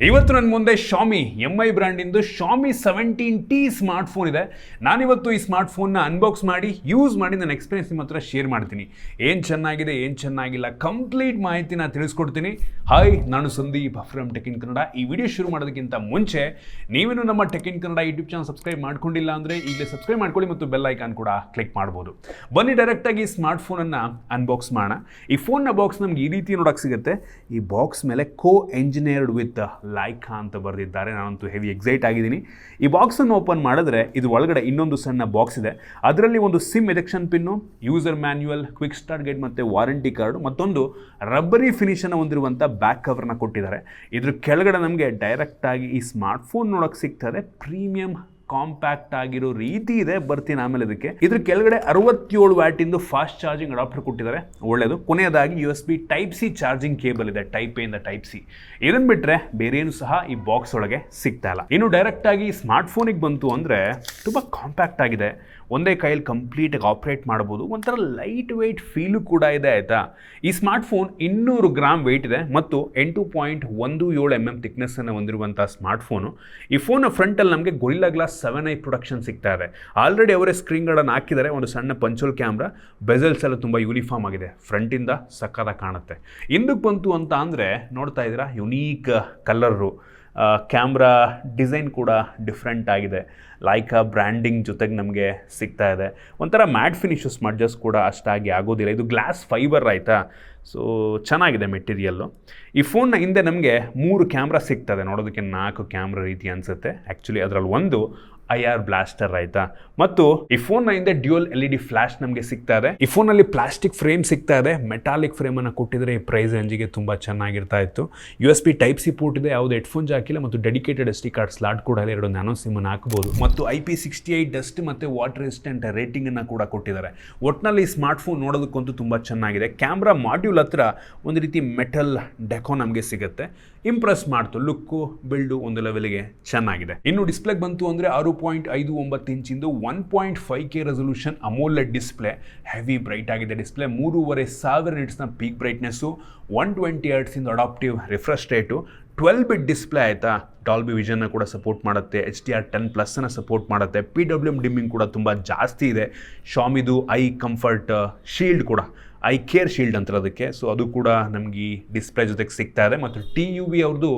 ಇವತ್ತು ನನ್ನ ಮುಂದೆ Shami MI ಬ್ರ್ಯಾಂಡಿಂದು Shami 17T smartphone ಇದೆ. ನಾನಿವತ್ತು ಈ ಸ್ಮಾರ್ಟ್ಫೋನ್ನ ಅನ್ಬಾಕ್ಸ್ ಮಾಡಿ ಯೂಸ್ ಮಾಡಿ ನನ್ನ ಎಕ್ಸ್ಪೀರಿಯನ್ಸ್ ನಿಮ್ಮ ಹತ್ರ ಶೇರ್ ಮಾಡ್ತೀನಿ. ಏನು ಚೆನ್ನಾಗಿದೆ ಏನು ಚೆನ್ನಾಗಿಲ್ಲ ಕಂಪ್ಲೀಟ್ ಮಾಹಿತಿನ ತಿಳಿಸ್ಕೊಡ್ತೀನಿ. ಹಾಯ್, ನಾನು Sandeep from tech in Kannada. ಈ ವಿಡಿಯೋ ಶುರು ಮಾಡೋದಕ್ಕಿಂತ ಮುಂಚೆ ನೀವೇನು ನಮ್ಮ tech in Kannada YouTube channel subscribe ಮಾಡ್ಕೊಂಡಿಲ್ಲ ಅಂದರೆ ಈಗಲೇ ಸಬ್ಸ್ಕ್ರೈಬ್ ಮಾಡ್ಕೊಳ್ಳಿ ಮತ್ತು ಬೆಲ್ ಐಕಾನ್ ಕೂಡ ಕ್ಲಿಕ್ ಮಾಡ್ಬೋದು. ಬನ್ನಿ ಡೈರೆಕ್ಟಾಗಿ ಈ ಸ್ಮಾರ್ಟ್ಫೋನನ್ನು ಅನ್ಬಾಕ್ಸ್ ಮಾಡೋಣ. ಈ ಫೋನ್ನ ಬಾಕ್ಸ್ ನಮ್ಗೆ ಈ ರೀತಿ ನೋಡೋಕೆ ಸಿಗುತ್ತೆ. ಈ ಬಾಕ್ಸ್ ಮೇಲೆ ಎಂಜಿನಿಯರ್ಡ್ ವಿತ್ ಲೈಕಾ ಅಂತ ಬರೆದಿದ್ದಾರೆ. ನಾನಂತೂ ಹೆವಿ ಎಕ್ಸೈಟ್ ಆಗಿದ್ದೀನಿ. ಈ ಬಾಕ್ಸನ್ನು ಓಪನ್ ಮಾಡಿದ್ರೆ ಇದು ಒಳಗಡೆ ಇನ್ನೊಂದು ಸಣ್ಣ ಬಾಕ್ಸ್ ಇದೆ. ಅದರಲ್ಲಿ ಒಂದು sim ejection pin, user manual, quick start guide ಮತ್ತು ವಾರಂಟಿ ಕಾರ್ಡ್, ಮತ್ತೊಂದು ರಬ್ಬರಿ ಫಿನಿಷನ್ನು ಹೊಂದಿರುವಂಥ ಬ್ಯಾಕ್ ಕವರ್ನ ಕೊಟ್ಟಿದ್ದಾರೆ. ಇದ್ರ ಕೆಳಗಡೆ ನಮಗೆ ಡೈರೆಕ್ಟಾಗಿ ಈ ಸ್ಮಾರ್ಟ್ಫೋನ್ ನೋಡೋಕೆ ಸಿಗ್ತದೆ. ಪ್ರೀಮಿಯಂ ಕಾಂಪ್ಯಾಕ್ಟ್ ಆಗಿರೋ ರೀತಿ ಇದೆ. ಬರ್ತೀನಿ ಆಮೇಲೆ ಇದಕ್ಕೆ. ಇದ್ರ ಕೆಳಗಡೆ 67 ವ್ಯಾಟಿಂದು ಫಾಸ್ಟ್ ಚಾರ್ಜಿಂಗ್ ಅಡಾಪ್ಟರ್ ಕೊಟ್ಟಿದ್ದಾರೆ, ಒಳ್ಳೆಯದು. ಕೊನೆಯದಾಗಿ USB Type-C ಚಾರ್ಜಿಂಗ್ ಕೇಬಲ್ ಇದೆ, Type A ಇಂದ Type-C. ಇದನ್ನು ಬಿಟ್ಟರೆ ಬೇರೆ ಏನು ಸಹ ಈ ಬಾಕ್ಸ್ ಒಳಗೆ ಸಿಗ್ತಾ ಇಲ್ಲ. ಇನ್ನು ಡೈರೆಕ್ಟಾಗಿ ಸ್ಮಾರ್ಟ್ಫೋನಿಗೆ ಬಂತು ಅಂದರೆ ತುಂಬ ಕಾಂಪ್ಯಾಕ್ಟ್ ಆಗಿದೆ. ಒಂದೇ ಕೈಯಲ್ಲಿ ಕಂಪ್ಲೀಟಾಗಿ ಆಪ್ರೇಟ್ ಮಾಡ್ಬೋದು. ಒಂಥರ ಲೈಟ್ ವೆಯ್ಟ್ ಫೀಲು ಕೂಡ ಇದೆ, ಆಯಿತಾ. ಈ ಸ್ಮಾರ್ಟ್ಫೋನ್ 200 ಗ್ರಾಮ್ ವೆಯ್ಟ್ ಇದೆ ಮತ್ತು 8.17 mm ಥಿಕ್ನೆಸ್ಸನ್ನು ಹೊಂದಿರುವಂಥ ಸ್ಮಾರ್ಟ್ಫೋನು. ಈ ಫೋನ್ನ ಫ್ರಂಟಲ್ಲಿ ನಮಗೆ ಗೊರಿಲ್ಲಾ ಗ್ಲಾಸ್ 7i ಪ್ರೊಡಕ್ಷನ್ ಸಿಗ್ತಾ ಇದೆ. ಆಲ್ರೆಡಿ ಅವರೇ ಸ್ಕ್ರೀನ್ ಗಾರ್ಡನ್ನು ಹಾಕಿದ್ದಾರೆ. ಒಂದು ಸಣ್ಣ ಪಂಚೋಲ್ ಕ್ಯಾಮ್ರಾ, ಬೆಸಲ್ಸ್ ಎಲ್ಲ ತುಂಬ ಯೂನಿಫಾರ್ಮ್ ಆಗಿದೆ. ಫ್ರಂಟಿಂದ ಸಕ್ಕತ್ತಾಗಿ ಕಾಣುತ್ತೆ. ಹಿಂದಕ್ಕೆ ಬಂತು ಅಂತ ಅಂದರೆ ನೋಡ್ತಾ ಇದ್ದೀರಾ, ಯುನೀಕ್ ಕಲರು, ಕ್ಯಾಮ್ರಾ ಡಿಸೈನ್ ಕೂಡ ಡಿಫ್ರೆಂಟ್ ಆಗಿದೆ. ಲೈಕಾ ಬ್ರ್ಯಾಂಡಿಂಗ್ ಜೊತೆಗೆ ನಮಗೆ ಸಿಗ್ತಾ ಇದೆ. ಒಂಥರ ಮ್ಯಾಟ್ ಫಿನಿಶು, ಸ್ಮಡ್ಜಸ್ ಕೂಡ ಅಷ್ಟಾಗಿ ಆಗೋದಿಲ್ಲ. ಇದು ಗ್ಲಾಸ್ ಫೈಬರ್, ಆಯಿತಾ. ಸೊ ಚೆನ್ನಾಗಿದೆ ಮೆಟೀರಿಯಲ್ಲು. ಈ ಫೋನ್ನ ಹಿಂದೆ ನಮಗೆ 3 ಕ್ಯಾಮ್ರಾ ಸಿಗ್ತದೆ. ನೋಡೋದಕ್ಕೆ 4 ಕ್ಯಾಮ್ರಾ ರೀತಿ ಅನಿಸುತ್ತೆ. ಆ್ಯಕ್ಚುಲಿ ಅದರಲ್ಲಿ ಒಂದು IR ಬ್ಲಾಸ್ಟರ್, ಆಯಿತಾ. ಮತ್ತು ಈ ಫೋನ್ನ ಹಿಂದೆ ಡ್ಯೂಯಲ್ LED ಫ್ಲಾಶ್ ನಮಗೆ ಸಿಗ್ತಾ ಇದೆ. ಈ ಫೋನಲ್ಲಿ ಪ್ಲಾಸ್ಟಿಕ್ ಫ್ರೇಮ್ ಸಿಗ್ತಾ ಇದೆ. ಮೆಟಾಲಿಕ್ ಫ್ರೇಮನ್ನು ಕೊಟ್ಟಿದ್ರೆ ಈ ಪ್ರೈಸ್ ರೇಂಜಿಗೆ ತುಂಬ ಚೆನ್ನಾಗಿರ್ತಾ ಇತ್ತು. USB Type-C ಪೋರ್ಟ್ ಇದೆ, ಯಾವುದೇ ಹೆಡ್ಫೋನ್ ಜಾಕಿಲ್ಲ ಮತ್ತು ಡೆಡಿಕೇಟೆಡ್ SD ಕಾರ್ಡ್ ಸ್ಲಾಟ್ ಕೂಡ ಇದೆ. 2 ನ್ಯಾನೋ ಸಿಮ್ಮನ್ನು ಹಾಕ್ಬೋದು ಮತ್ತು IP68 ಡಸ್ಟ್ ಮತ್ತು ವಾಟರ್ ರೆಸಿಸ್ಟೆಂಟ್ ರೇಟಿಂಗನ್ನು ಕೂಡ ಕೊಟ್ಟಿದ್ದಾರೆ. ಒಟ್ಟಿನಲ್ಲಿ ಈ ಸ್ಮಾರ್ಟ್ಫೋನ್ ನೋಡೋದಕ್ಕಂತೂ ತುಂಬ ಚೆನ್ನಾಗಿದೆ. ಕ್ಯಾಮ್ರಾ ಮಾಡ್ಯೂಲ್ ಹತ್ರ ಒಂದು ರೀತಿ ಮೆಟಲ್ ಡೆಕೋ ನಮಗೆ ಸಿಗುತ್ತೆ. ಇಂಪ್ರೆಸ್ ಮಾಡ್ತು. ಲುಕ್ಕು, ಬಿಲ್ಡು ಒಂದು ಲೆವೆಲ್ಗೆ ಚೆನ್ನಾಗಿದೆ. ಇನ್ನು ಡಿಸ್ಪ್ಲೇಗೆ ಬಂತು ಅಂದರೆ 6.59 ಇಂಚಿಂದು 1.5K resolution ಅಮೋಲೆಡ್ display. Heavy bright ಆಗಿದೆ ಡಿಸ್ಪ್ಲೇ. 3500 ನಿಟ್ಸ್ನ ಪೀಕ್ ಬ್ರೈಟ್ನೆಸ್ಸು, 120 Hz ಇಂದ ಅಡಾಪ್ಟಿವ್ ರಿಫ್ರೆಶ್ ರೇಟು, 12 ಬಿಟ್ ಡಿಸ್ಪ್ಲೇ, ಆಯಿತಾ. ಡಾಲ್ಬಿ ವಿಷನ್ನ ಕೂಡ ಸಪೋರ್ಟ್ ಮಾಡುತ್ತೆ. HDR10+ ಸಪೋರ್ಟ್ ಮಾಡುತ್ತೆ. PWM ಡಿಮ್ಮಿಂಗ್ ಕೂಡ ತುಂಬ ಜಾಸ್ತಿ ಇದೆ. ಶಾಮಿದು ಐ ಕಂಫರ್ಟ್ ಶೀಲ್ಡ್ ಕೂಡ, ಐ ಕೇರ್ ಶೀಲ್ಡ್ ಅಂತಾರೆ ಅದಕ್ಕೆ. ಸೊ ಅದು ಕೂಡ ನಮಗೆ ಈ ಡಿಸ್ಪ್ಲೇ ಜೊತೆಗೆ ಸಿಗ್ತಾ ಇದೆ. ಮತ್ತು TUV ಅವ್ರದ್ದು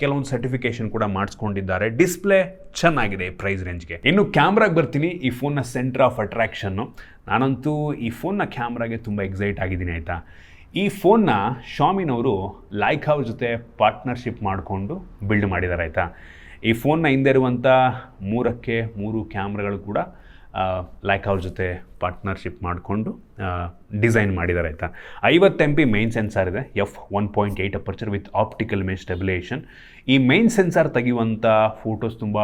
ಕೆಲವೊಂದು ಸರ್ಟಿಫಿಕೇಷನ್ ಕೂಡ ಮಾಡಿಸ್ಕೊಂಡಿದ್ದಾರೆ. ಡಿಸ್ಪ್ಲೇ ಚೆನ್ನಾಗಿದೆ ಈ ಪ್ರೈಸ್ ರೇಂಜ್ಗೆ. ಇನ್ನು ಕ್ಯಾಮ್ರಾಗೆ ಬರ್ತೀನಿ. ಈ ಫೋನ್ನ ಸೆಂಟರ್ ಆಫ್ ಅಟ್ರಾಕ್ಷನ್ನು. ನಾನಂತೂ ಈ ಫೋನ್ನ ಕ್ಯಾಮ್ರಾಗೆ ತುಂಬ ಎಕ್ಸೈಟ್ ಆಗಿದ್ದೀನಿ, ಆಯಿತಾ. ಈ ಫೋನ್ನ ಶಾಮಿನವರು ಲೈಕಾ ಅವ್ರ ಜೊತೆ ಪಾರ್ಟ್ನರ್ಶಿಪ್ ಮಾಡಿಕೊಂಡು ಬಿಲ್ಡ್ ಮಾಡಿದ್ದಾರೆ, ಆಯಿತಾ. ಈ ಫೋನ್ನ ಹಿಂದೆ ಇರುವಂಥ 3 ಕ್ಯಾಮ್ರಾಗಳು ಕೂಡ ಲೈಕಾ ಅವ್ರ ಜೊತೆ ಪಾರ್ಟ್ನರ್ಶಿಪ್ ಮಾಡಿಕೊಂಡು ಡಿಸೈನ್ ಮಾಡಿದ್ದಾರೆ, ಆಯಿತಾ. 50 MP ಮೇನ್ ಸೆನ್ಸಾರ್ ಇದೆ. f1.8 aperture with optical image stabilisation. ಈ ಮೇನ್ ಸೆನ್ಸಾರ್ ತೆಗೆಯುವಂಥ ಫೋಟೋಸ್ ತುಂಬ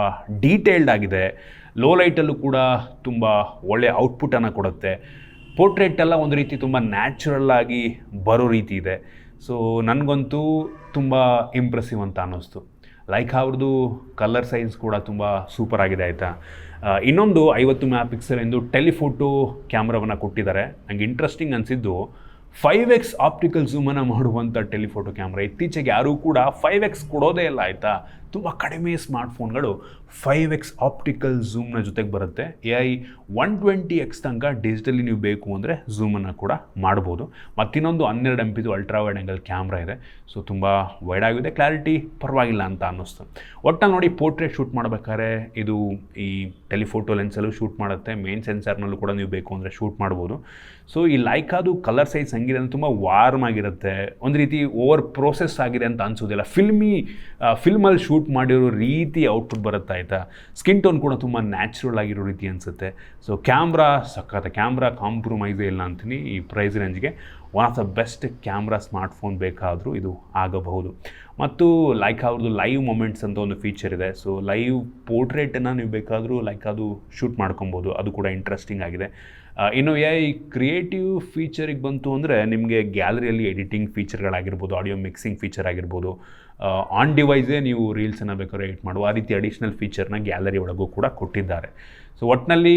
ಡೀಟೇಲ್ಡ್ ಆಗಿದೆ. ಲೋ ಲೈಟಲ್ಲೂ ಕೂಡ ತುಂಬ ಒಳ್ಳೆಯ ಔಟ್ಪುಟನ್ನು ಕೊಡುತ್ತೆ. ಪೋರ್ಟ್ರೇಟ್ ಎಲ್ಲ ಒಂದು ರೀತಿ ತುಂಬ ನ್ಯಾಚುರಲ್ ಆಗಿ ಬರೋ ರೀತಿ ಇದೆ. ಸೊ ನನಗಂತೂ ತುಂಬ ಇಂಪ್ರೆಸಿವ್ ಅಂತ ಅನ್ನಿಸ್ತು. ಲೈಕಾ ಅವ್ರದ್ದು ಕಲರ್ ಸೈನ್ಸ್ ಕೂಡ ತುಂಬ ಸೂಪರ್ ಆಗಿದೆ, ಆಯಿತಾ. ಇನ್ನೊಂದು 50 MP ಎಂದು ಟೆಲಿಫೋಟೋ ಕ್ಯಾಮ್ರಾವನ್ನು ಕೊಟ್ಟಿದ್ದಾರೆ. ನನಗೆ ಇಂಟ್ರೆಸ್ಟಿಂಗ್ ಅನಿಸಿದ್ದು 5x ಆಪ್ಟಿಕಲ್ ಝೂಮನ್ನು ಮಾಡುವಂಥ ಟೆಲಿಫೋಟೋ ಕ್ಯಾಮ್ರಾ. ಇತ್ತೀಚೆಗೆ ಯಾರೂ ಕೂಡ 5x ಕೊಡೋದೇ ಇಲ್ಲ, ಆಯಿತಾ. ತುಂಬ ಕಡಿಮೆ ಸ್ಮಾರ್ಟ್ಫೋನ್ಗಳು 5x ಆಪ್ಟಿಕಲ್ ಝೂಮ್ನ ಜೊತೆಗೆ ಬರುತ್ತೆ. AI 120x ತನಕ ಡಿಜಿಟಲಿ ನೀವು ಬೇಕು ಅಂದರೆ ಝೂಮನ್ನು ಕೂಡ ಮಾಡ್ಬೋದು. ಮತ್ತಿನ್ನೊಂದು 12 MPದು ಅಲ್ಟ್ರಾ ವೈಡ್ ಆ್ಯಂಗಲ್ ಕ್ಯಾಮ್ರಾ ಇದೆ. ಸೊ ತುಂಬ ವೈಡ್ ಆಗಿದೆ. ಕ್ಲಾರಿಟಿ ಪರವಾಗಿಲ್ಲ ಅಂತ ಅನ್ನಿಸ್ತು. ಒಟ್ಟಾಗಿ ನೋಡಿ, ಪೋರ್ಟ್ರೇಟ್ ಶೂಟ್ ಮಾಡಬೇಕಾದ್ರೆ ಇದು ಈ ಟೆಲಿಫೋಟೋ ಲೆನ್ಸಲ್ಲೂ ಶೂಟ್ ಮಾಡುತ್ತೆ. ಮೇನ್ ಸೆನ್ಸಾರ್ನಲ್ಲೂ ಕೂಡ ನೀವು ಬೇಕು ಅಂದರೆ ಶೂಟ್ ಮಾಡ್ಬೋದು. ಸೊ ಈ ಲೈಕಾದು ಕಲರ್ ಸೈಜ್ ಹಂಗಿದೆ ಅಂದರೆ ತುಂಬ ವಾರ್ಮ್ ಆಗಿರುತ್ತೆ. ಒಂದು ರೀತಿ ಓವರ್ ಪ್ರೋಸೆಸ್ ಆಗಿದೆ ಅಂತ ಅನಿಸೋದಿಲ್ಲ. ಫಿಲ್ಮಲ್ಲಿ ಶೂಟ್ ಮಾಡಿರೋ ರೀತಿ ಔಟ್ಪುಟ್ ಬರುತ್ತೆ, ಆಯಿತಾ. ಸ್ಕಿನ್ ಟೋನ್ ಕೂಡ ತುಂಬ ನ್ಯಾಚುರಲ್ ಆಗಿರೋ ರೀತಿ ಅನಿಸುತ್ತೆ. ಸೊ ಕ್ಯಾಮ್ರಾ ಸಖತ್. ಕ್ಯಾಮ್ರಾ ಕಾಂಪ್ರಮೈಸೇ ಇಲ್ಲ ಅಂತೀನಿ. ಈ ಪ್ರೈಸ್ ರೇಂಜ್ಗೆ one of the best camera smartphone ಬೇಕಾದರೂ ಇದು ಆಗಬಹುದು. ಮತ್ತು ಲೈಕಾ ಅವ್ರದ್ದು ಲೈವ್ ಮೊಮೆಂಟ್ಸ್ ಅಂತ ಒಂದು ಫೀಚರ್ ಇದೆ. ಸೊ ಲೈವ್ ಪೋರ್ಟ್ರೇಟನ್ನು ನೀವು ಬೇಕಾದರೂ ಲೈಕಾದು ಶೂಟ್ ಮಾಡ್ಕೊಬೋದು. ಅದು ಕೂಡ ಇಂಟ್ರೆಸ್ಟಿಂಗ್ ಆಗಿದೆ. ಇನ್ನು AI ಕ್ರಿಯೇಟಿವ್ ಫೀಚರಿಗೆ ಬಂತು ಅಂದರೆ ನಿಮಗೆ ಗ್ಯಾಲರಿಯಲ್ಲಿ ಎಡಿಟಿಂಗ್ ಫೀಚರ್ಗಳಾಗಿರ್ಬೋದು, ಆಡಿಯೋ ಮಿಕ್ಸಿಂಗ್ ಫೀಚರ್ ಆಗಿರ್ಬೋದು, ಆನ್ ಡಿವೈಸೇ ನೀವು ರೀಲ್ಸನ್ನು ಬೇಕಾದ್ರೆ ಎಡಿಟ್ ಮಾಡುವ ಆ ರೀತಿ ಅಡಿಷ್ನಲ್ ಫೀಚರ್ನ ಗ್ಯಾಲರಿ ಒಳಗೂ ಕೂಡ ಕೊಟ್ಟಿದ್ದಾರೆ. ಸೊ ಒಟ್ಟಿನಲ್ಲಿ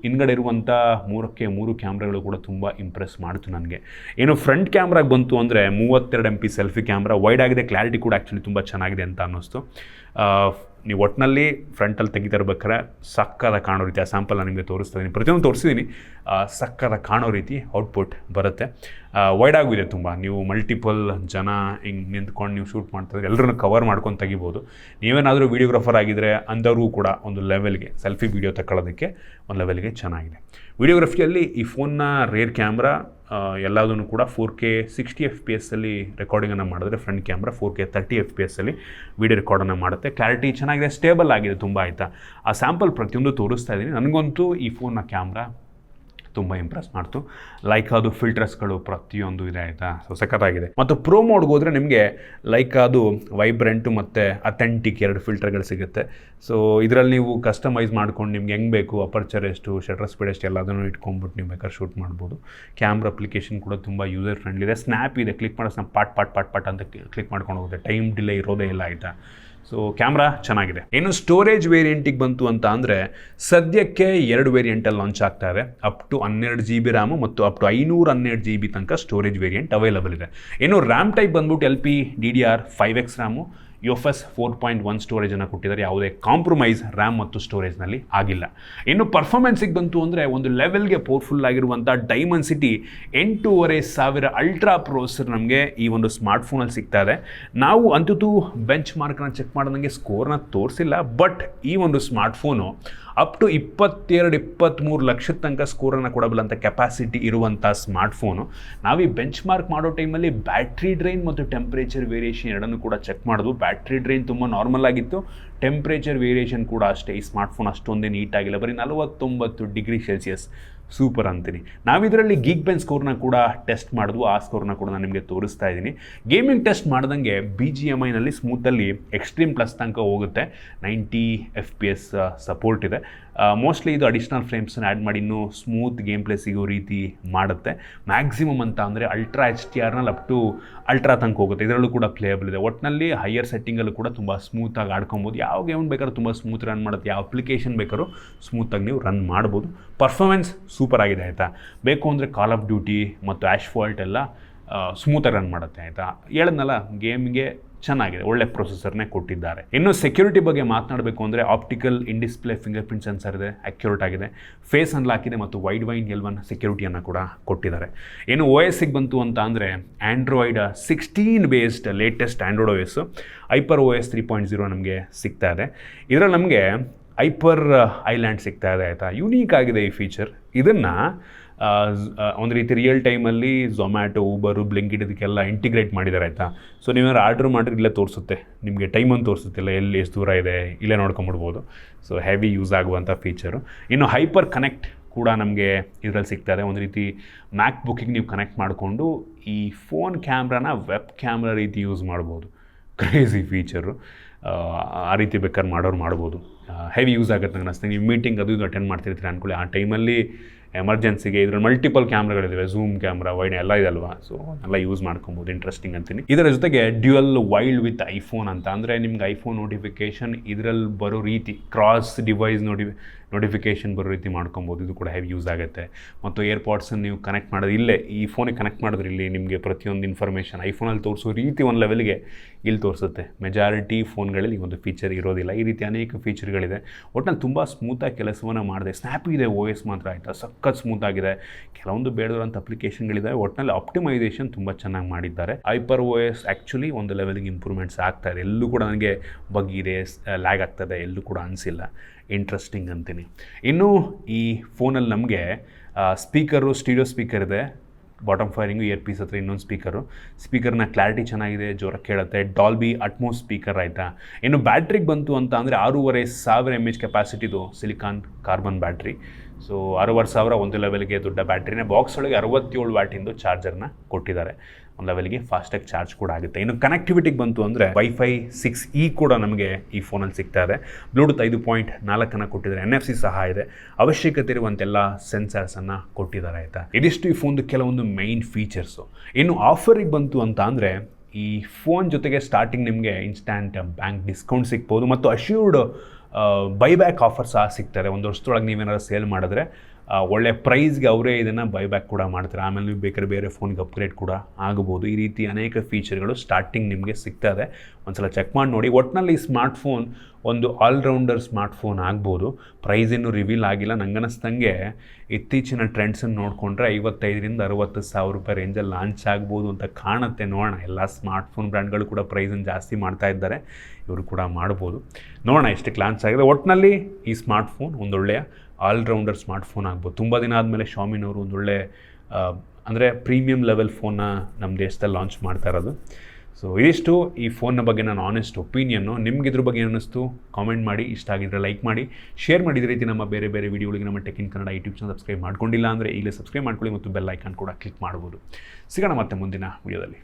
ಹಿಂದ್ಗಡೆ ಇರುವಂಥ 3 ಕ್ಯಾಮ್ರಾಗಳು ಕೂಡ ತುಂಬ ಇಂಪ್ರೆಸ್ ಮಾಡ್ತು ನನಗೆ. ಏನು ಫ್ರಂಟ್ ಕ್ಯಾಮ್ರಾಗೆ ಬಂತು ಅಂದರೆ 32 MP ಸೆಲ್ಫಿ ಕ್ಯಾಮ್ರಾ, ವೈಡ್ ಆಗಿದೆ, ಕ್ಲಾರಿಟಿ ಕೂಡ ಆ್ಯಕ್ಚುಲಿ ತುಂಬ ಚೆನ್ನಾಗಿದೆ ಅಂತ ಅನ್ನಿಸ್ತು. ನೀವು ಒಟ್ಟಿನಲ್ಲಿ ಫ್ರಂಟಲ್ಲಿ ತೆಗಿತಾ ಇರ್ಬೇಕಾದ್ರೆ ಸಕ್ಕದ ಕಾಣೋ ರೀತಿ ಆ ಸ್ಯಾಂಪಲ್ ನಾನು ನಿಮಗೆ ತೋರಿಸ್ತಾ ಇದ್ದೀನಿ, ಪ್ರತಿಯೊಂದು ತೋರಿಸಿದ್ದೀನಿ, ಸಕ್ಕದ ಕಾಣೋ ರೀತಿ ಔಟ್ಪುಟ್ ಬರುತ್ತೆ. ವೈಡ್ ಆಗಿದೆ ತುಂಬ, ನೀವು ಮಲ್ಟಿಪಲ್ ಜನ ಹಿಂಗೆ ನಿಂತ್ಕೊಂಡು ನೀವು ಶೂಟ್ ಮಾಡ್ತಾರೆ ಎಲ್ಲರನ್ನು ಕವರ್ ಮಾಡ್ಕೊಂಡು ತೆಗಿಬೋದು. ನೀವೇನಾದರೂ ವೀಡಿಯೋಗ್ರಾಫರ್ ಆಗಿದ್ದರೆ ಅಂಥವ್ರಿಗೂ ಕೂಡ ಒಂದು ಲೆವೆಲ್ಗೆ ಸೆಲ್ಫಿ ವೀಡಿಯೋ ತಗೊಳ್ಳೋದಕ್ಕೆ ಒಂದು ಲೆವೆಲ್ಗೆ ಚೆನ್ನಾಗಿದೆ. ವೀಡಿಯೋಗ್ರಫಿಯಲ್ಲಿ ಈ ಫೋನ್ನ ರೇರ್ ಕ್ಯಾಮ್ರಾ ಎಲ್ಲದನ್ನು ಕೂಡ 4K 60 FPS ರೆಕಾರ್ಡಿಂಗನ್ನು ಮಾಡಿದ್ರೆ front camera 4K 30 FPS video ರೆಕಾರ್ಡನ್ನು ಮಾಡುತ್ತೆ. ಕ್ಲಾರಿಟಿ ಚೆನ್ನಾಗಿದೆ, ಸ್ಟೇಬಲ್ ಆಗಿದೆ ತುಂಬ. ಆಯಿತಾ, ಆ ಸ್ಯಾಂಪಲ್ ಪ್ರತಿಯೊಂದು ತೋರಿಸ್ತಾ ಇದ್ದೀನಿ. ನನಗಂತೂ ಈ ಫೋನ್ನ ಕ್ಯಾಮ್ರಾ ತುಂಬ ಇಂಪ್ರೆಸ್ ಮಾಡ್ತು. ಲೈಕಾದು ಫಿಲ್ಟರ್ಸ್ಗಳು ಪ್ರತಿಯೊಂದು ಇದೆ, ಆಯಿತಾ. ಸೊ ಸಖತ್ತಾಗಿದೆ. ಮತ್ತು ಪ್ರೋ ಮೋಡ್ಗೆ ಹೋದರೆ ನಿಮಗೆ ಲೈಕಾದು ವೈಬ್ರೆಂಟು ಮತ್ತು ಅಥೆಂಟಿಕ್ 2 ಫಿಲ್ಟರ್ಗಳು ಸಿಗುತ್ತೆ. ಸೊ ಇದರಲ್ಲಿ ನೀವು ಕಸ್ಟಮೈಸ್ ಮಾಡ್ಕೊಂಡು ನಿಮ್ಗೆ ಹೆಂಗೆ ಬೇಕು, ಅಪರ್ಚರ್ ಎಷ್ಟು, ಶಟರ್ ಸ್ಪೀಡ್ ಎಷ್ಟು ಎಲ್ಲದನ್ನು ಇಟ್ಕೊಂಡ್ಬಿಟ್ಟು ನೀವು ಬೇಕಾದ್ರೆ ಶೂಟ್ ಮಾಡ್ಬೋದು. ಕ್ಯಾಮ್ರಾ ಅಪ್ಲಿಕೇಶನ್ ಕೂಡ ತುಂಬ ಯೂಸರ್ ಫ್ರೆಂಡ್ಲಿ ಇದೆ. ಸ್ನ್ಯಾಪ್ ಇದೆ, ಕ್ಲಿಕ್ ಮಾಡೋ ಸ್ನ್ಯಾಪ್ ಪಾಟ್ ಅಂತ ಕ್ಲಿಕ್ ಮಾಡ್ಕೊಂಡು ಹೋಗುತ್ತೆ, ಟೈಮ್ ಡಿಲೇ ಇರೋದೇ ಇಲ್ಲ, ಆಯಿತಾ. ಸೊ ಕ್ಯಾಮ್ರಾ ಚೆನ್ನಾಗಿದೆ. ಇನ್ನು ಸ್ಟೋರೇಜ್ ವೇರಿಯಂಟಿಗೆ ಬಂತು ಅಂತ ಅಂದರೆ ಸದ್ಯಕ್ಕೆ 2 ವೇರಿಯಂಟಲ್ಲಿ ಲಾಂಚ್ ಆಗ್ತಾ ಇದೆ. ಅಪ್ ಟು 12 GB ರ್ಯಾಮು ಮತ್ತು ಅಪ್ ಟು 512 GB ತನಕ ಸ್ಟೋರೇಜ್ ವೇರಿಯಂಟ್ ಅವೈಲಬಲ್ ಇದೆ. ಇನ್ನು ರ್ಯಾಮ್ ಟೈಪ್ ಬಂದ್ಬಿಟ್ಟು LPDDR5X ರ್ಯಾಮು, UFS 4.1 ಸ್ಟೋರೇಜನ್ನು ಕೊಟ್ಟಿದ್ದಾರೆ. ಯಾವುದೇ ಕಾಂಪ್ರಮೈಸ್ ರ್ಯಾಮ್ ಮತ್ತು ಸ್ಟೋರೇಜ್ನಲ್ಲಿ ಆಗಿಲ್ಲ. ಇನ್ನು ಪರ್ಫಾರ್ಮೆನ್ಸಿಗೆ ಬಂತು ಅಂದರೆ ಒಂದು ಲೆವೆಲ್ಗೆ ಪವರ್ಫುಲ್ ಆಗಿರುವಂಥ ಡೈಮೆನ್ಸಿಟಿ 8500 ಅಲ್ಟ್ರಾ ಪ್ರೊಸೆಸರ್ ನಮಗೆ ಈ ಒಂದು ಸ್ಮಾರ್ಟ್ಫೋನಲ್ಲಿ ಸಿಗ್ತಾ ಇದೆ. ನಾವು ಅಂತೂ ಬೆಂಚ್ ಮಾರ್ಕ್ನ ಚೆಕ್ ಮಾಡೋದಂಗೆ ಸ್ಕೋರ್ನ ತೋರಿಸಿಲ್ಲ, ಬಟ್ ಈ ಒಂದು ಸ್ಮಾರ್ಟ್ಫೋನು ಅಪ್ ಟು 22-23 ಲಕ್ಷದ ತನಕ ಸ್ಕೋರನ್ನು ಕೊಡಬಲ್ಲಂಥ ಕೆಪಾಸಿಟಿ ಇರುವಂಥ ಸ್ಮಾರ್ಟ್ಫೋನು. ನಾವು ಈ ಬೆಂಚ್ ಮಾರ್ಕ್ ಮಾಡೋ ಟೈಮಲ್ಲಿ ಬ್ಯಾಟ್ರಿ ಡ್ರೈನ್ ಮತ್ತು ಟೆಂಪ್ರೇಚರ್ ವೇರಿಯೇಷನ್ ಎರಡನ್ನೂ ಕೂಡ ಚೆಕ್ ಮಾಡೋದು. ಬ್ಯಾಟ್ರಿ ಡ್ರೈನ್ ತುಂಬ ನಾರ್ಮಲ್ ಆಗಿತ್ತು, ಟೆಂಪ್ರೇಚರ್ ವೇರಿಯೇಷನ್ ಕೂಡ ಅಷ್ಟೇ. ಈ ಸ್ಮಾರ್ಟ್ಫೋನ್ ಅಷ್ಟೊಂದೇ ನೀಟಾಗಿಲ್ಲ, ಬರೀ 49 ಡಿಗ್ರಿ ಸೆಲ್ಸಿಯಸ್. ಸೂಪರ್ ಅಂತೀನಿ. ನಾವಿದರಲ್ಲಿ ಗೀಕ್ ಬೆಂಚ್ ಸ್ಕೋರ್ನ ಕೂಡ ಟೆಸ್ಟ್ ಮಾಡಿದ್ವು, ಆ ಸ್ಕೋರ್ನ ಕೂಡ ನಾನು ನಿಮಗೆ ತೋರಿಸ್ತಾ ಇದ್ದೀನಿ. ಗೇಮಿಂಗ್ ಟೆಸ್ಟ್ ಮಾಡ್ದಂಗೆ BGMIನಲ್ಲಿ ಸ್ಮೂತಲ್ಲಿ ಎಕ್ಸ್ಟ್ರೀಮ್ ಪ್ಲಸ್ ತನಕ ಹೋಗುತ್ತೆ. 90 FPS ಸಪೋರ್ಟ್ ಇದೆ. ಮೋಸ್ಟ್ಲಿ ಇದು ಅಡಿಷ್ನಲ್ ಫ್ರೇಮ್ಸನ್ನು ಆ್ಯಡ್ ಮಾಡಿ ಇನ್ನೂ ಸ್ಮೂತ್ ಗೇಮ್ ಪ್ಲೇ ಸಿಗೋ ರೀತಿ ಮಾಡುತ್ತೆ. ಮ್ಯಾಕ್ಸಿಮಮ್ ಅಂತ ಅಂದರೆ ಅಲ್ಟ್ರಾ HDRನಲ್ಲಿ ಅಪ್ ಟು ಅಲ್ಟ್ರಾ ತನಕ ಹೋಗುತ್ತೆ. ಇದರಲ್ಲೂ ಕೂಡ ಪ್ಲೇಯಬಲ್ ಇದೆ. ಒಟ್ಟಿನಲ್ಲಿ ಹೈಯರ್ ಸೆಟ್ಟಿಂಗಲ್ಲೂ ಕೂಡ ತುಂಬ ಸ್ಮೂತಾಗಿ ಆಡ್ಕೊಬೋದು. ಯಾವ ಗೇಮ್ ಬೇಕಾದ್ರೂ ತುಂಬ ಸ್ಮೂತ್ ರನ್ ಮಾಡುತ್ತೆ, ಯಾವ ಅಪ್ಲಿಕೇಶನ್ ಬೇಕಾದ್ರೂ ಸ್ಮೂತಾಗಿ ನೀವು ರನ್ ಮಾಡ್ಬೋದು. ಪರ್ಫಾರ್ಮೆನ್ಸ್ ಸೂಪರ್ ಆಗಿದೆ, ಆಯಿತಾ. ಬೇಕು ಅಂದರೆ ಕಾಲ್ ಆಫ್ ಡ್ಯೂಟಿ ಮತ್ತು ಆ್ಯಶ್ಫಾಲ್ಟ್ ಎಲ್ಲ ಸ್ಮೂತಾಗಿ ರನ್ ಮಾಡುತ್ತೆ, ಆಯಿತಾ. ಹೇಳಿದ್ನಲ್ಲ, ಗೇಮ್ಗೆ ಚೆನ್ನಾಗಿದೆ, ಒಳ್ಳೆ ಪ್ರೊಸೆಸರ್ನೇ ಕೊಟ್ಟಿದ್ದಾರೆ. ಇನ್ನು ಸೆಕ್ಯೂರಿಟಿ ಬಗ್ಗೆ ಮಾತನಾಡಬೇಕು ಅಂದರೆ ಆಪ್ಟಿಕಲ್ ಇನ್ ಡಿಸ್ಪ್ಲೇ ಫಿಂಗರ್ ಪ್ರಿಂಟ್ ಸೆನ್ಸರ್ ಇದೆ, ಅಕ್ಯುರೇಟ್ ಆಗಿದೆ, ಫೇಸ್ ಅನ್ಲಾಕ್ ಇದೆ ಮತ್ತು ವೈಡ್ ವೈನ್ L1 ಸೆಕ್ಯೂರಿಟಿಯನ್ನು ಕೂಡ ಕೊಟ್ಟಿದ್ದಾರೆ. ಇನ್ನು OSಗೆ ಬಂತು ಅಂತ ಅಂದರೆ Android 16 based latest Android OS HyperOS 3.0 ನಮಗೆ ಸಿಗ್ತಾ ಇದೆ. ಇದರಲ್ಲಿ ನಮಗೆ ಹೈಪರ್ ಐಲ್ಯಾಂಡ್ ಸಿಗ್ತಾ ಇದೆ, ಆಯಿತಾ. ಯುನೀಕ್ ಆಗಿದೆ ಈ ಫೀಚರ್. ಇದನ್ನು ಒಂದು ರೀತಿ ರಿಯಲ್ ಟೈಮಲ್ಲಿ ಝೊಮ್ಯಾಟೊ, ಊಬರು, ಬ್ಲಿಂಕಿಟ್ ಇದಕ್ಕೆಲ್ಲ ಇಂಟಿಗ್ರೇಟ್ ಮಾಡಿದ್ದಾರೆ, ಆಯಿತಾ. ಸೊ ನೀವೇನಾದ್ರು ಆರ್ಡ್ರ್ ಮಾಡಿದ್ರೆ ಇಲ್ಲೇ ತೋರಿಸುತ್ತೆ, ನಿಮಗೆ ಟೈಮನ್ನು ತೋರಿಸುತ್ತಿಲ್ಲ, ಎಲ್ಲಿ ಎಷ್ಟು ದೂರ ಇದೆ ಇಲ್ಲೇ ನೋಡ್ಕೊಂಬಿಡ್ಬೋದು. ಸೊ ಹೆವಿ ಯೂಸ್ ಆಗುವಂಥ ಫೀಚರು. ಇನ್ನು ಹೈಪರ್ ಕನೆಕ್ಟ್ ಕೂಡ ನಮಗೆ ಇದರಲ್ಲಿ ಸಿಗ್ತಾರೆ. ಒಂದು ರೀತಿ ಮ್ಯಾಕ್ ಬುಕ್ಕಿಗೆ ನೀವು ಕನೆಕ್ಟ್ ಮಾಡಿಕೊಂಡು ಈ ಫೋನ್ ಕ್ಯಾಮ್ರಾನ ವೆಬ್ ಕ್ಯಾಮ್ರಾ ರೀತಿ ಯೂಸ್ ಮಾಡ್ಬೋದು. Crazy feature. ಆ ರೀತಿ ಬೇಕಾದ್ರೆ ಮಾಡೋರು ಮಾಡ್ಬೋದು. ಹೆವಿ ಯೂಸ್ ಆಗುತ್ತೆ ನಂಗೆ ಅನಿಸ್ತೀನಿ. ನೀವು ಮೀಟಿಂಗ್ ಅದು ಇದು ಅಟೆಂಡ್ ಮಾಡ್ತಿರ್ತೀರಿ ಅಂದ್ಕೊಳ್ಳಿ, ಆ ಟೈಮಲ್ಲಿ ಎಮರ್ಜೆನ್ಸಿಗೆ ಇದ್ರಲ್ಲಿ ಮಲ್ಟಿಪಲ್ ಕ್ಯಾಮ್ರಾಗಳಿದ್ದಾವೆ, ಝೂಮ್ ಕ್ಯಾಮ್ರಾ, ವೈಡ್ ಎಲ್ಲ ಇದೆ ಅಲ್ವಾ. ಸೊ ಎಲ್ಲ ಯೂಸ್ ಮಾಡ್ಕೊಬೋದು, ಇಂಟ್ರೆಸ್ಟಿಂಗ್ ಅಂತೀನಿ. ಇದರ ಜೊತೆಗೆ ಡ್ಯುಯಲ್ ವೈಲ್ಡ್ ವಿತ್ ಐಫೋನ್ ಅಂತ ಅಂದರೆ ನಿಮ್ಗೆ ಐಫೋನ್ ನೋಟಿಫಿಕೇಷನ್ ಇದರಲ್ಲಿ ಬರೋ ರೀತಿ, ಕ್ರಾಸ್ ಡಿವೈಸ್ ನೋಟಿಫಿಕೇಷನ್ ಬರೋ ರೀತಿ ಮಾಡ್ಕೊಬೋದು. ಇದು ಕೂಡ ಹೆವಿ ಯೂಸ್ ಆಗುತ್ತೆ. ಮತ್ತು ಏರ್ಪಾಡ್ಸನ್ನು ನೀವು ಕನೆಕ್ಟ್ ಮಾಡೋದು ಇಲ್ಲೇ ಈ ಫೋನಿಗೆ ಕನೆಕ್ಟ್ ಮಾಡಿದ್ರೆ ಇಲ್ಲಿ ನಿಮಗೆ ಪ್ರತಿಯೊಂದು ಇನ್ಫಾರ್ಮೇಷನ್ ಐಫೋನಲ್ಲಿ ತೋರಿಸೋ ರೀತಿ ಒಂದು ಲೆವೆಲ್ಗೆ ಇಲ್ಲಿ ತೋರಿಸುತ್ತೆ. ಮೆಜಾರಿಟಿ ಫೋನ್ಗಳಲ್ಲಿ ಒಂದು ಫೀಚರ್ ಇರೋದಿಲ್ಲ. ಈ ರೀತಿ ಅನೇಕ ಫೀಚರ್ಗಳಿದೆ. ಒಟ್ಟಿನಲ್ಲಿ ತುಂಬ ಸ್ಮೂತಾಗಿ ಕೆಲಸವನ್ನು ಮಾಡಿದೆ. ಸ್ನ್ಯಾಪ್ ಇದೆ OS ಮಾತ್ರ, ಆಯಿತಾ. ಸಖತ್ ಸ್ಮೂತಾಗಿದೆ. ಕೆಲವೊಂದು ಬೇಡದಂಥ ಅಪ್ಲಿಕೇಶನ್ಗಳಿದೆ. ಒಟ್ಟಿನಲ್ಲಿ ಆಪ್ಟಿಮೈಸೇಷನ್ ತುಂಬ ಚೆನ್ನಾಗಿ ಮಾಡಿದ್ದಾರೆ. HyperOS ಆ್ಯಕ್ಚುಲಿ ಒಂದು ಲೆವೆಲ್ಗೆ ಇಂಪ್ರೂವ್ಮೆಂಟ್ಸ್ ಆಗ್ತಾಯಿದೆ. ಎಲ್ಲೂ ಕೂಡ ನನಗೆ ಬಗ್ ಇದೆ, ಲ್ಯಾಗ್ ಆಗ್ತದೆ ಎಲ್ಲೂ ಕೂಡ ಅನಿಸಿಲ್ಲ. ಇಂಟ್ರೆಸ್ಟಿಂಗ್ ಅಂತೀನಿ. ಇನ್ನು ಈ ಫೋನಲ್ಲಿ ನಮಗೆ ಸ್ಪೀಕರು, ಸ್ಟೀರಿಯೋ ಸ್ಪೀಕರ್ ಇದೆ, ಬಾಟಮ್ ಫೈರಿಂಗು, ಇಯರ್ ಪೀಸ್ ಹತ್ರ ಇನ್ನೊಂದು ಸ್ಪೀಕರ್ನ ಕ್ಲಾರಿಟಿ ಚೆನ್ನಾಗಿದೆ, ಜೋರಾಗಿ ಕೇಳುತ್ತೆ, ಡಾಲ್ಬಿ ಅಟ್ಮೋಸ್ ಸ್ಪೀಕರ್, ಆಯಿತಾ. ಇನ್ನು ಬ್ಯಾಟ್ರಿಗೆ ಬಂತು ಅಂತ ಅಂದರೆ 6500 mAh ಕೆಪಾಸಿಟಿದು ಸಿಲಿಕಾನ್ ಕಾರ್ಬನ್ ಬ್ಯಾಟ್ರಿ. ಸೊ 6500 ಒಂದು ಲೆವೆಲ್ಗೆ ದೊಡ್ಡ ಬ್ಯಾಟ್ರಿನೇ. ಬಾಕ್ಸ್ ಒಳಗೆ 67 ವ್ಯಾಟಿಂದು ಚಾರ್ಜರ್ನ ಕೊಟ್ಟಿದ್ದಾರೆ. ಒಂದು ಲೆವೆಲ್ಗೆ ಫಾಸ್ಟಾಗಿ ಚಾರ್ಜ್ ಕೂಡ ಆಗುತ್ತೆ. ಇನ್ನು ಕನೆಕ್ಟಿವಿಟಿಗೆ ಬಂತು ಅಂದರೆ Wi-Fi 6E ಕೂಡ ನಮಗೆ ಈ ಫೋನಲ್ಲಿ ಸಿಗ್ತಾ ಇದೆ. ಬ್ಲೂಟೂತ್ 5.4 ಕೊಟ್ಟಿದ್ದಾರೆ. NFC ಸಹ ಇದೆ. ಅವಶ್ಯಕತೆ ಇರುವಂತೆಲ್ಲ ಸೆನ್ಸರ್ಸನ್ನು ಕೊಟ್ಟಿದ್ದಾರೆ, ಆಯಿತಾ. ಇದಿಷ್ಟು ಈ ಫೋನ್ದು ಕೆಲವೊಂದು ಮೈನ್ ಫೀಚರ್ಸು. ಇನ್ನು ಆಫರಿಗೆ ಬಂತು ಅಂತ ಅಂದರೆ ಈ ಫೋನ್ ಜೊತೆಗೆ ಸ್ಟಾರ್ಟಿಂಗ್ ನಿಮಗೆ ಇನ್ಸ್ಟ್ಯಾಂಟ್ ಬ್ಯಾಂಕ್ ಡಿಸ್ಕೌಂಟ್ ಸಿಗ್ಬೋದು ಮತ್ತು ಅಶ್ಯೂರ್ಡ್ ಬೈಬ್ಯಾಕ್ ಆಫರ್ ಸಹ ಸಿಗ್ತದೆ. ಒಂದು ವರ್ಷದೊಳಗೆ ನೀವೇನಾದ್ರು ಸೇಲ್ ಮಾಡಿದ್ರೆ ಒಳ್ಳೆ ಪ್ರೈಸ್ಗೆ ಅವರೇ ಇದನ್ನು ಬೈಬ್ಯಾಕ್ ಕೂಡ ಮಾಡ್ತಾರೆ. ಆಮೇಲೆ ನೀವು ಬೇಕಾದ್ರೆ ಬೇರೆ ಫೋನ್ಗೆ ಅಪ್ಗ್ರೇಡ್ ಕೂಡ ಆಗ್ಬೋದು. ಈ ರೀತಿ ಅನೇಕ ಫೀಚರ್ಗಳು ಸ್ಟಾರ್ಟಿಂಗ್ ನಿಮಗೆ ಸಿಗ್ತದೆ. ಒಂದ್ಸಲ ಚೆಕ್ ಮಾಡಿ ನೋಡಿ. ಒಟ್ಟಿನಲ್ಲಿ ಈ ಸ್ಮಾರ್ಟ್ಫೋನ್ ಒಂದು ಆಲ್ರೌಂಡರ್ ಸ್ಮಾರ್ಟ್ಫೋನ್ ಆಗ್ಬೋದು. ಪ್ರೈಸ್ ಇನ್ನೂ ರಿವೀಲ್ ಆಗಿಲ್ಲ. ನಂಗನ್ನಿಸ್ದಂಗೆ ಇತ್ತೀಚಿನ ಟ್ರೆಂಡ್ಸನ್ನು ನೋಡಿಕೊಂಡ್ರೆ 55,000 ರಿಂದ 60,000 ರೂಪಾಯಿ ರೇಂಜಲ್ಲಿ ಲಾಂಚ್ ಆಗ್ಬೋದು ಅಂತ ಕಾಣುತ್ತೆ. ನೋಡೋಣ, ಎಲ್ಲ ಸ್ಮಾರ್ಟ್ಫೋನ್ ಬ್ರ್ಯಾಂಡ್ಗಳು ಕೂಡ ಪ್ರೈಸನ್ನು ಜಾಸ್ತಿ ಮಾಡ್ತಾ ಇದ್ದಾರೆ, ಇವರು ಕೂಡ ಮಾಡ್ಬೋದು. ನೋಡೋಣ ಎಷ್ಟಕ್ಕೆ ಲಾಂಚ್ ಆಗಿದೆ. ಒಟ್ಟಿನಲ್ಲಿ ಈ ಸ್ಮಾರ್ಟ್ಫೋನ್ ಒಂದೊಳ್ಳೆಯ ಆಲ್ರೌಂಡರ್ ಸ್ಮಾರ್ಟ್ಫೋನ್ ಆಗ್ಬೋದು. ತುಂಬ ದಿನ ಆದಮೇಲೆ ಶಾಮಿನವರು ಒಂದೊಳ್ಳೆ ಅಂದರೆ ಪ್ರೀಮಿಯಂ ಲೆವೆಲ್ ಫೋನ್ನ ನಮ್ಮ ದೇಶದಲ್ಲಿ ಲಾಂಚ್ ಮಾಡ್ತಾ ಇರೋದು. ಸೊ ಇದಿಷ್ಟು ಈ ಫೋನ್ನ ಬಗ್ಗೆ ನಾನು ಆನೆಸ್ಟ್ ಒಪಿನಿಯನ್ನು. ನಿಮ್ಗೆ ಇದ್ರ ಬಗ್ಗೆ ಅನ್ನಿಸ್ತು ಕಾಮೆಂಟ್ ಮಾಡಿ. ಇಷ್ಟ ಆಗಿದ್ರೆ ಲೈಕ್ ಮಾಡಿ, ಶೇರ್ ಮಾಡಿ. ಇದೇ ರೀತಿ ನಮ್ಮ ಬೇರೆ ಬೇರೆ ವೀಡಿಯೋಗಳಿಗೆ ನಮ್ಮ tech in Kannada YouTube channel subscribe ಮಾಡ್ಕೊಂಡಿಲ್ಲ ಅಂದರೆ ಈಗಲೇ ಸಬ್ಸ್ಕ್ರೈಬ್ ಮಾಡ್ಕೊಳ್ಳಿ ಮತ್ತು ಬೆಲ್ ಐಕಾನ್ ಕೂಡ ಕ್ಲಿಕ್ ಮಾಡ್ಬೋದು. ಸಿಗೋಣ ಮತ್ತೆ ಮುಂದಿನ ವೀಡಿಯೋದಲ್ಲಿ.